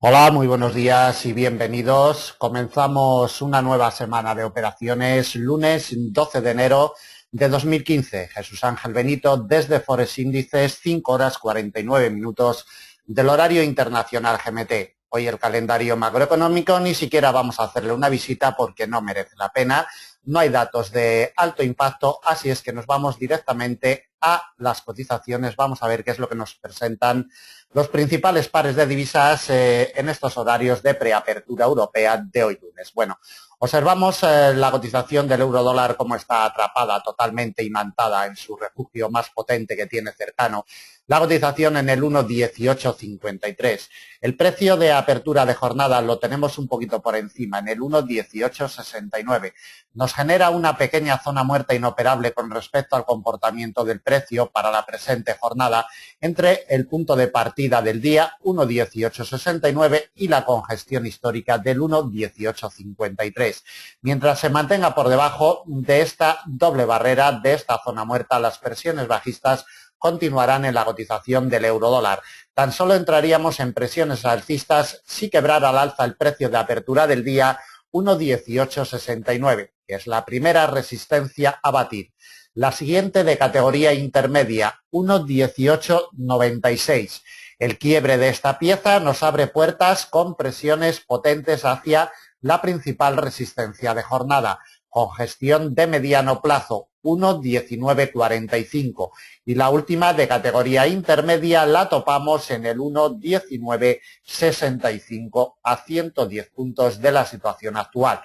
Hola, muy buenos días y bienvenidos. Comenzamos una nueva semana de operaciones, lunes 12 de enero de 2015. Jesús Ángel Benito desde Forex Índices, 5 horas 49 minutos del horario internacional GMT. Hoy el calendario macroeconómico ni siquiera vamos a hacerle una visita porque no merece la pena. No hay datos de alto impacto, así es que nos vamos directamente a las cotizaciones. Vamos a ver qué es lo que nos presentan los principales pares de divisas en estos horarios de preapertura europea de hoy lunes. Bueno, observamos la cotización del euro dólar como está atrapada, totalmente imantada en su refugio más potente que tiene cercano. La cotización en el 1,1853. El precio de apertura de jornada lo tenemos un poquito por encima, en el 1,1869. Nos genera una pequeña zona muerta inoperable con respecto al comportamiento del precio para la presente jornada entre el punto de partida del día 1,1869 y la congestión histórica del 1,1853. Mientras se mantenga por debajo de esta doble barrera, de esta zona muerta, las presiones bajistas continuarán en la cotización del euro dólar. Tan solo entraríamos en presiones alcistas si quebrara al alza el precio de apertura del día 1,1869, que es la primera resistencia a batir. La siguiente de categoría intermedia, 1,1896. El quiebre de esta pieza nos abre puertas con presiones potentes hacia la principal resistencia de jornada, congestión de mediano plazo, 1,1945. Y la última de categoría intermedia la topamos en el 1,1965 a 110 puntos de la situación actual.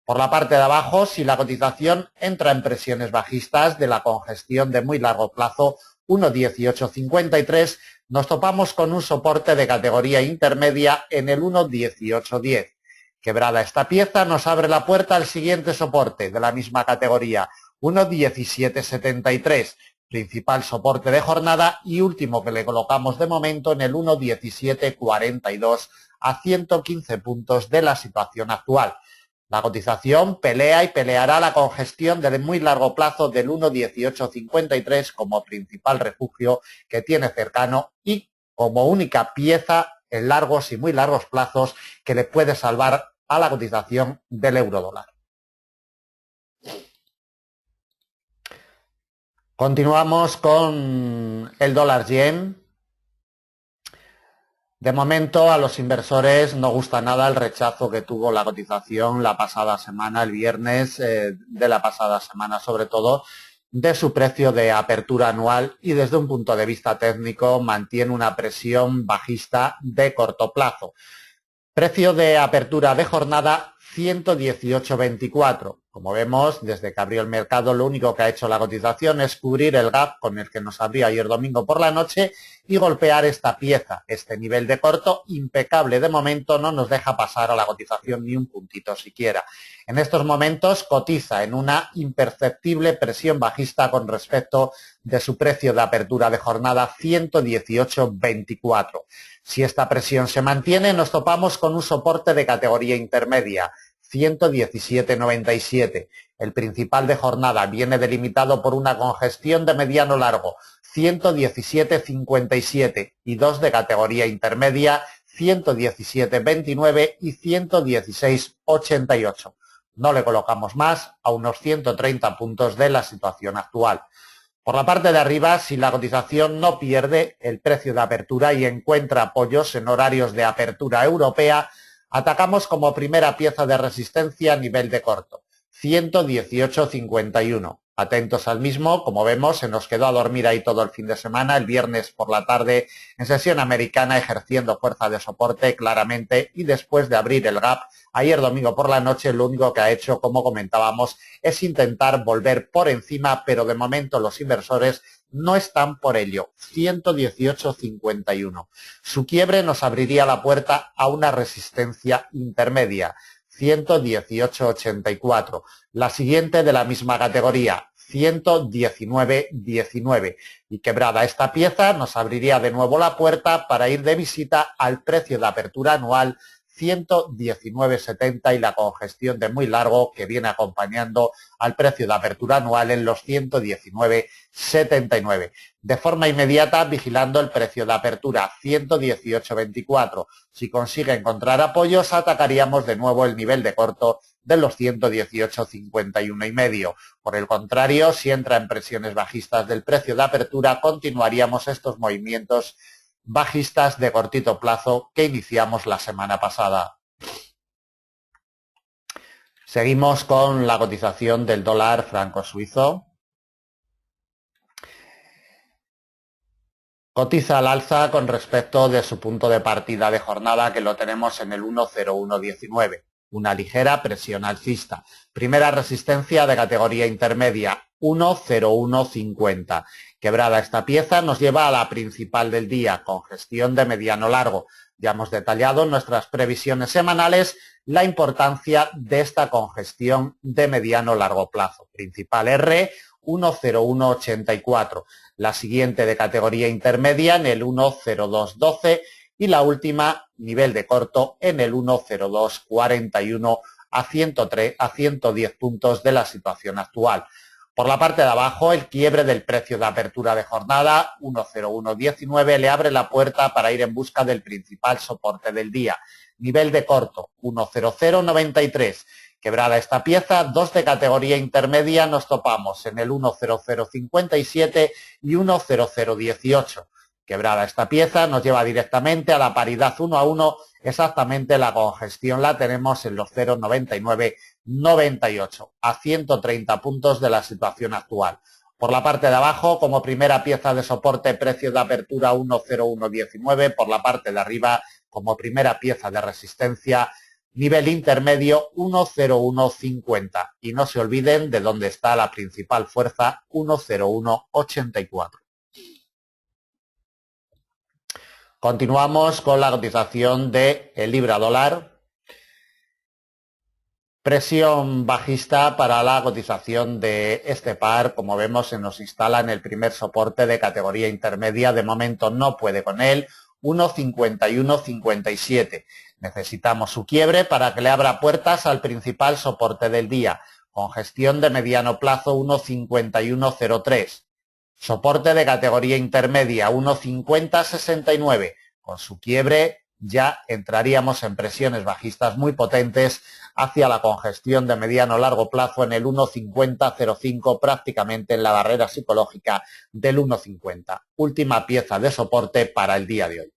Por la parte de abajo, si la cotización entra en presiones bajistas de la congestión de muy largo plazo, 1,1853, nos topamos con un soporte de categoría intermedia en el 1,1810. Quebrada esta pieza, nos abre la puerta al siguiente soporte de la misma categoría, 1,1773, principal soporte de jornada y último que le colocamos de momento en el 1,1742 a 115 puntos de la situación actual. La cotización pelea y peleará la congestión de muy largo plazo del 1,1853 como principal refugio que tiene cercano y como única pieza en largos y muy largos plazos que le puede salvar a la cotización del euro dólar. Continuamos con el dólar yen. De momento a los inversores no gusta nada el rechazo que tuvo la cotización la pasada semana, el viernes de la pasada semana, sobre todo de su precio de apertura anual y desde un punto de vista técnico mantiene una presión bajista de corto plazo. Precio de apertura de jornada 118.24. Como vemos, desde que abrió el mercado, lo único que ha hecho la cotización es cubrir el gap con el que nos abrió ayer domingo por la noche y golpear esta pieza. Este nivel de corto, impecable de momento, no nos deja pasar a la cotización ni un puntito siquiera. En estos momentos cotiza en una imperceptible presión bajista con respecto de su precio de apertura de jornada 118.24. Si esta presión se mantiene, nos topamos con un soporte de categoría intermedia, 117.97. El principal de jornada viene delimitado por una congestión de mediano largo, 117.57, y dos de categoría intermedia, 117.29 y 116.88. No le colocamos más a unos 130 puntos de la situación actual. Por la parte de arriba, si la cotización no pierde el precio de apertura y encuentra apoyos en horarios de apertura europea, atacamos como primera pieza de resistencia a nivel de corto, 118.51. Atentos al mismo, como vemos, se nos quedó a dormir ahí todo el fin de semana, el viernes por la tarde en sesión americana ejerciendo fuerza de soporte claramente y después de abrir el gap, ayer domingo por la noche lo único que ha hecho, como comentábamos, es intentar volver por encima, pero de momento los inversores no están por ello, 118.51. Su quiebre nos abriría la puerta a una resistencia intermedia, 118.84. La siguiente de la misma categoría, 119.19. Y quebrada esta pieza nos abriría de nuevo la puerta para ir de visita al precio de apertura anual 119,70 y la congestión de muy largo que viene acompañando al precio de apertura anual en los 119,79. De forma inmediata, vigilando el precio de apertura 118,24. Si consigue encontrar apoyos, atacaríamos de nuevo el nivel de corto de los 118,51,5. Por el contrario, si entra en presiones bajistas del precio de apertura, continuaríamos estos movimientos bajistas de cortito plazo que iniciamos la semana pasada. Seguimos con la cotización del dólar franco suizo. Cotiza al alza con respecto de su punto de partida de jornada, que lo tenemos en el 1,0119. Una ligera presión alcista. Primera resistencia de categoría intermedia, 1,0150. Quebrada esta pieza nos lleva a la principal del día, congestión de mediano largo. Ya hemos detallado en nuestras previsiones semanales la importancia de esta congestión de mediano largo plazo. Principal R, 1,0184. La siguiente de categoría intermedia en el 1,0212 y la última nivel de corto en el 1,0241 a 110 puntos de la situación actual. Por la parte de abajo, el quiebre del precio de apertura de jornada, 1,0119, le abre la puerta para ir en busca del principal soporte del día. Nivel de corto, 1,0093. Quebrada esta pieza, dos de categoría intermedia nos topamos en el 1,0057 y 1,0018. Quebrada esta pieza nos lleva directamente a la paridad 1 a 1, exactamente la congestión la tenemos en los 0,9998, a 130 puntos de la situación actual. Por la parte de abajo, como primera pieza de soporte, precio de apertura 1,0119, por la parte de arriba, como primera pieza de resistencia, nivel intermedio 1,0150. Y no se olviden de dónde está la principal fuerza, 1,0184. Continuamos con la cotización del libra dólar. Presión bajista para la cotización de este par. Como vemos, se nos instala en el primer soporte de categoría intermedia. De momento no puede con él. 1,5157. Necesitamos su quiebre para que le abra puertas al principal soporte del día. Congestión de mediano plazo 1,5103. Soporte de categoría intermedia 1,5069. Con su quiebre ya entraríamos en presiones bajistas muy potentes hacia la congestión de mediano largo plazo en el 1,5005, prácticamente en la barrera psicológica del 1,50. Última pieza de soporte para el día de hoy.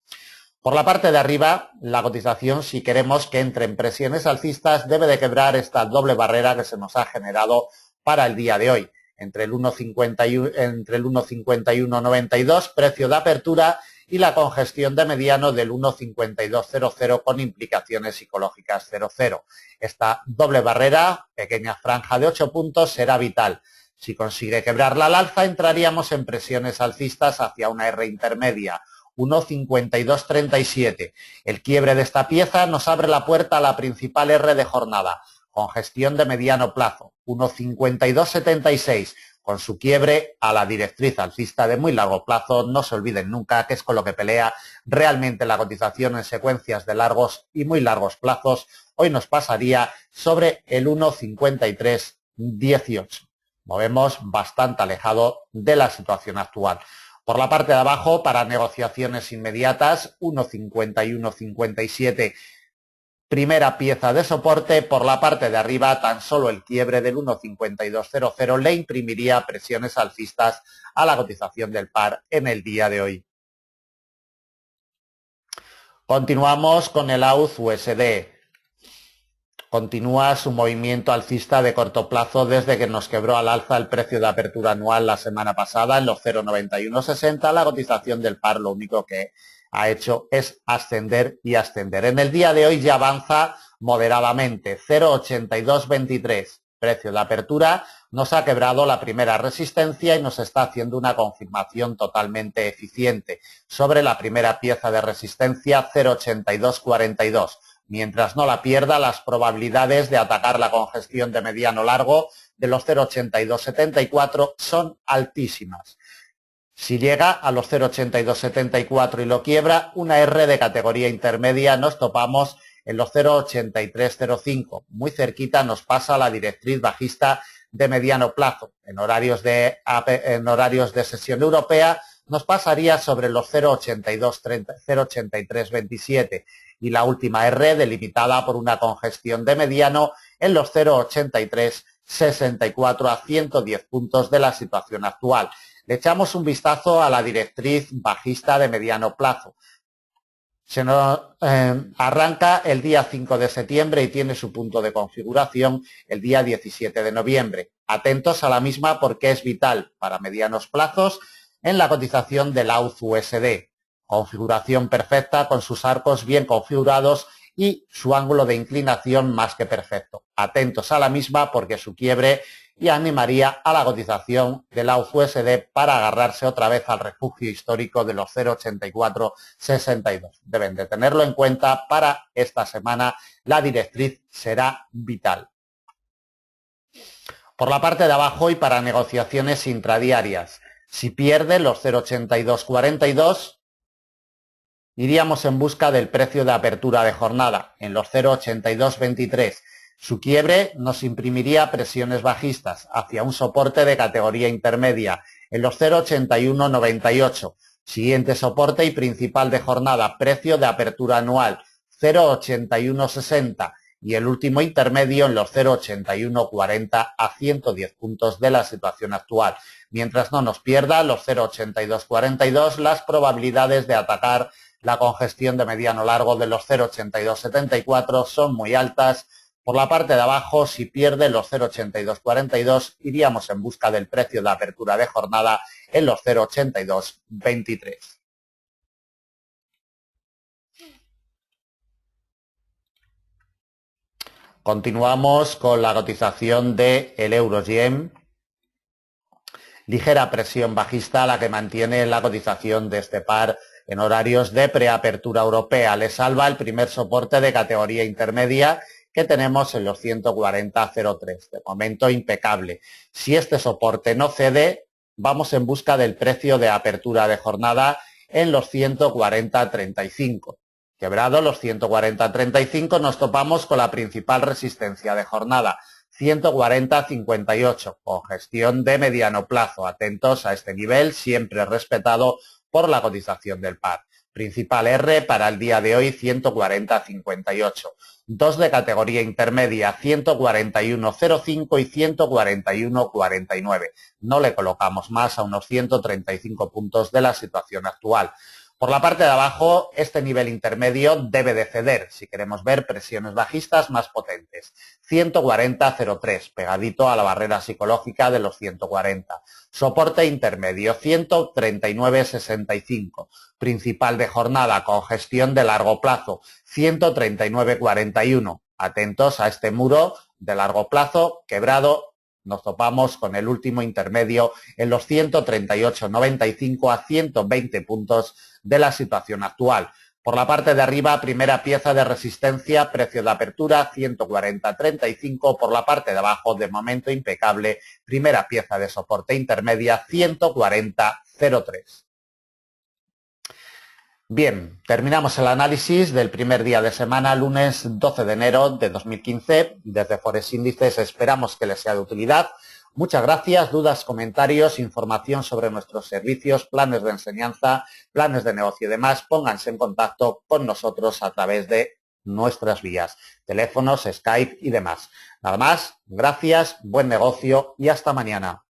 Por la parte de arriba, la cotización, si queremos que entre en presiones alcistas, debe de quebrar esta doble barrera que se nos ha generado para el día de hoy. Entre el 1,5192, precio de apertura, y la congestión de mediano del 1,5200 con implicaciones psicológicas 0,0. Esta doble barrera, pequeña franja de 8 puntos, será vital. Si consigue quebrarla al alza, entraríamos en presiones alcistas hacia una R intermedia, 1,5237. El quiebre de esta pieza nos abre la puerta a la principal R de jornada, congestión de mediano plazo, 1,5276. Con su quiebre a la directriz alcista de muy largo plazo. No se olviden nunca que es con lo que pelea realmente la cotización en secuencias de largos y muy largos plazos. Hoy nos pasaría sobre el 1,5318. Movemos bastante alejado de la situación actual. Por la parte de abajo, para negociaciones inmediatas, 1,5157. Primera pieza de soporte. Por la parte de arriba, tan solo el quiebre del 1,5200 le imprimiría presiones alcistas a la cotización del par en el día de hoy. Continuamos con el AUD USD. Continúa su movimiento alcista de corto plazo desde que nos quebró al alza el precio de apertura anual la semana pasada en los 0,9160. La cotización del par lo único que ha hecho es ascender y ascender. En el día de hoy ya avanza moderadamente, 0,8223. Precio de apertura nos ha quebrado la primera resistencia y nos está haciendo una confirmación totalmente eficiente sobre la primera pieza de resistencia, 0,8242. Mientras no la pierda, las probabilidades de atacar la congestión de mediano largo de los 0,8274 son altísimas. Si llega a los 0,8274 y lo quiebra, una R de categoría intermedia, nos topamos en los 0,8305. Muy cerquita nos pasa la directriz bajista de mediano plazo. En horarios de sesión europea nos pasaría sobre los 0,8230, 0,8327 y la última R delimitada por una congestión de mediano en los 0,8364 a 110 puntos de la situación actual. Le echamos un vistazo a la directriz bajista de mediano plazo. Se nos arranca el día 5 de septiembre y tiene su punto de configuración el día 17 de noviembre. Atentos a la misma porque es vital para medianos plazos en la cotización del AUD-USD. Configuración perfecta con sus arcos bien configurados y su ángulo de inclinación más que perfecto. Atentos a la misma porque su quiebre y animaría a la cotización del AUD-USD para agarrarse otra vez al refugio histórico de los 0,8462. Deben de tenerlo en cuenta para esta semana. La directriz será vital. Por la parte de abajo y para negociaciones intradiarias, si pierde los 0,8242, iríamos en busca del precio de apertura de jornada en los 0,8223. Su quiebre nos imprimiría presiones bajistas hacia un soporte de categoría intermedia en los 0,8198. Siguiente soporte y principal de jornada, precio de apertura anual 0,8160 y el último intermedio en los 0,8140 a 110 puntos de la situación actual. Mientras no nos pierda los 0,8242, las probabilidades de atacar la congestión de mediano largo de los 0,8274 son muy altas. Por la parte de abajo, si pierde los 0,8242, iríamos en busca del precio de apertura de jornada en los 0,8223. Continuamos con la cotización del euro-yen. Ligera presión bajista la que mantiene la cotización de este par en horarios de preapertura europea. Le salva el primer soporte de categoría intermedia que tenemos en los 140.03. De momento impecable. Si este soporte no cede, vamos en busca del precio de apertura de jornada en los 140.35. Quebrado los 140.35 nos topamos con la principal resistencia de jornada, 140.58, con gestión de mediano plazo. Atentos a este nivel, siempre respetado por la cotización del par. Principal R para el día de hoy, 140.58. Dos de categoría intermedia, 141.05 y 141.49. No le colocamos más a unos 135 puntos de la situación actual. Por la parte de abajo, este nivel intermedio debe de ceder si queremos ver presiones bajistas más potentes. 140.03, pegadito a la barrera psicológica de los 140. Soporte intermedio, 139.65. Principal de jornada con gestión de largo plazo, 139.41. Atentos a este muro de largo plazo quebrado. Nos topamos con el último intermedio en los 138.95 a 120 puntos de la situación actual. Por la parte de arriba, primera pieza de resistencia, precio de apertura 140.35. Por la parte de abajo, de momento impecable, primera pieza de soporte intermedia 140.03. Bien, terminamos el análisis del primer día de semana, lunes 12 de enero de 2015. Desde Forex Índices esperamos que les sea de utilidad. Muchas gracias. Dudas, comentarios, información sobre nuestros servicios, planes de enseñanza, planes de negocio y demás, pónganse en contacto con nosotros a través de nuestras vías, teléfonos, Skype y demás. Nada más, gracias, buen negocio y hasta mañana.